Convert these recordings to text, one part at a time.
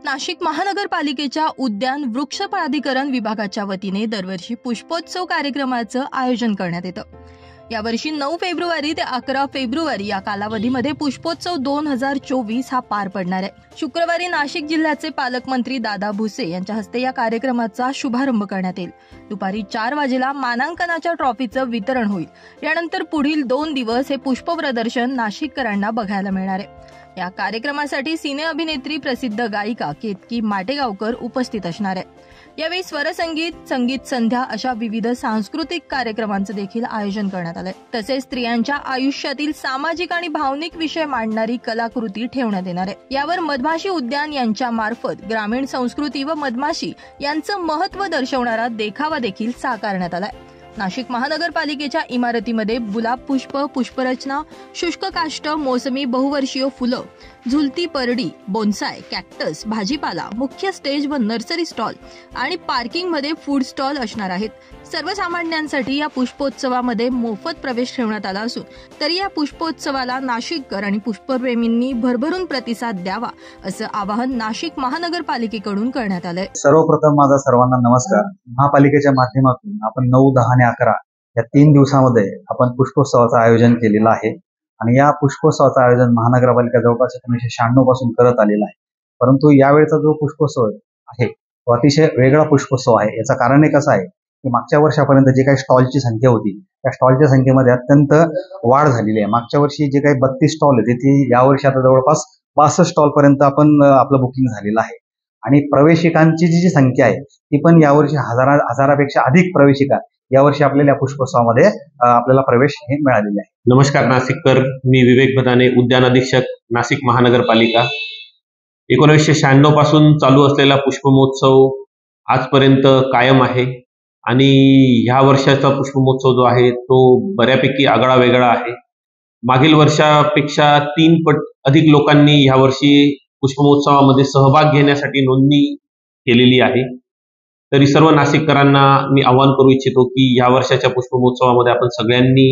नाशिक महानगरपालिकेच्या उद्यान वृक्ष प्राधिकरण विभागाच्या वतीने दरवर्षी पुष्पोत्सव कार्यक्रमाचं आयोजन करण्यात येतं। यावर्षी 9 फेब्रुवारी ते 11 फेब्रुवारी या कालावधीमध्ये पुष्पोत्सव 2024 हा पार पडणार आहे। शुक्रवारी नाशिक जिल्ह्याचे पालकमंत्री दादा भुसे यांच्या हस्ते या कार्यक्रमाचा शुभारंभ करण्यात येईल। दुपारी 4 वाजेला मानांकनाच्या ट्रॉफीचं वितरण होईल। यानंतर पुढील 2 दिवस हे पुष्प प्रदर्शन नाशिककरांना बघायला मिळणार आहे। या कार्यक्रमासाठी सिने अभिनेत्री प्रसिद्ध गायिका केतकी माटेगावकर उपस्थित असणार आहे। यावेळी स्वरसंगीत, संगीत संध्या अशा विविध सांस्कृतिक कार्यक्रमांचं देखील आयोजन करण्यात आलंय। तसेच स्त्रियांच्या आयुष्यातील सामाजिक आणि भावनिक विषय मांडणारी कलाकृती ठेवण्यात येणार आहे। यावर मधमाशी उद्यान यांच्या मार्फत ग्रामीण संस्कृती व मधमाशी यांचं महत्त्व दर्शवणारा देखावा देखील साकारण्यात आलाय। नाशिक महानगरपालिकेच्या इमारतीमध्ये गुलाब पुष्प, पुष्परचना, शुष्क काष्ट, मोसमी बहुवर्षीय फुलं, झुलती परडी, बोन्साय, कॅक्टस, भाजीपाला, मुख्य स्टेज व नर्सरी स्टॉल आणि पार्किंगमध्ये फूड स्टॉल असणार आहेत। सर्वसामान्यांसाठी या पुष्पोत्सवामध्ये मोफत प्रवेश ठेवण्यात आला असून तरी या पुष्पोत्सवाला नाशिककर आणि पुष्पप्रेमींनी भरभरून प्रतिसाद द्यावा असं आवाहन नाशिक महानगरपालिकेकडून करण्यात आलंय। सर्वप्रथम माझा सर्वांना नमस्कार। महापालिकेच्या माध्यमातून आपण 9, 10 आणि 11 या 3 दिवसांमध्ये आपण पुष्पोत्सवाचं आयोजन केलेलं आहे आणि या पुष्पोत्सवाचं आयोजन महानगरपालिका जवळपास 1996 पासून करत आलेला आहे। परंतु यावेळचा जो पुष्पोत्सव आहे तो अतिशय वेगळा पुष्पोत्सव आहे। याचं कारण एक असं आहे की मागच्या वर्षापर्यंत जे काही स्टॉलची संख्या होती त्या स्टॉलच्या संख्येमध्ये अत्यंत वाढ झालेली आहे। मागच्या वर्षी जे काही 32 स्टॉल होते ती यावर्षी आता जवळपास 62 स्टॉल पर्यंत आपण आपलं बुकिंग झालेलं आहे आणि प्रवेशिकांची जी संख्या आहे ती पण यावर्षी हजारापेक्षा अधिक प्रवेशिका यावर्षी आपल्याला पुष्पोत्सवामध्ये आपल्याला प्रवेश हे मिळालेले आहे। नमस्कार नाशिककर, मी विवेक भदाने, उद्यान अधीक्षक, नाशिक महानगरपालिका। 1996 पासून चालू असलेला पुष्पमहोत्सव आजपर्यंत कायम आहे आणि ह्या वर्षाचा पुष्पमहोत्सव जो आहे तो बऱ्यापैकी आगळा वेगळा आहे। मागील वर्षापेक्षा 3 पट अधिक लोकांनी ह्या वर्षी पुष्पमहोत्सवामध्ये सहभाग घेण्यासाठी नोंदणी केलेली आहे। तरी सर्व नाशिककरांना मी आवाहन करू इच्छितो की या वर्षाच्या पुष्पमहोत्सवामध्ये आपण सगळ्यांनी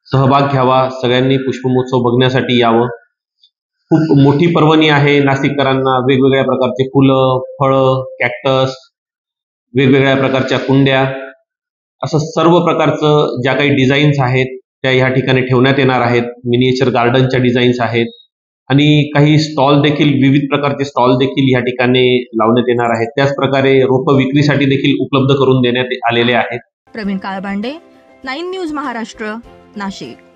सहभाग घ्यावा, सगळ्यांनी पुष्पमहोत्सव बघण्यासाठी यावं। खूप मोठी पर्वणी आहे नाशिककरांना। वेगवेगळ्या प्रकारचे फुलं, फळं, कॅक्टस, वेगवेगळ्या प्रकारच्या कुंड्या, असं सर्व प्रकारचं ज्या काही डिझाईन्स आहेत त्या ह्या ठिकाणी ठेवण्यात येणार आहेत। मिनिएचर गार्डनच्या डिझाईन्स आहेत आणि काही स्टॉल देखील, विविध प्रकारचे स्टॉल देखील या ठिकाणी लावण्यात येणार आहेत। त्याच प्रकारे रोपं विक्रीसाठी देखील उपलब्ध करून देण्यात आलेले आहेत। प्रवीण काळबांडे, 9 न्यूज महाराष्ट्र, नाशिक।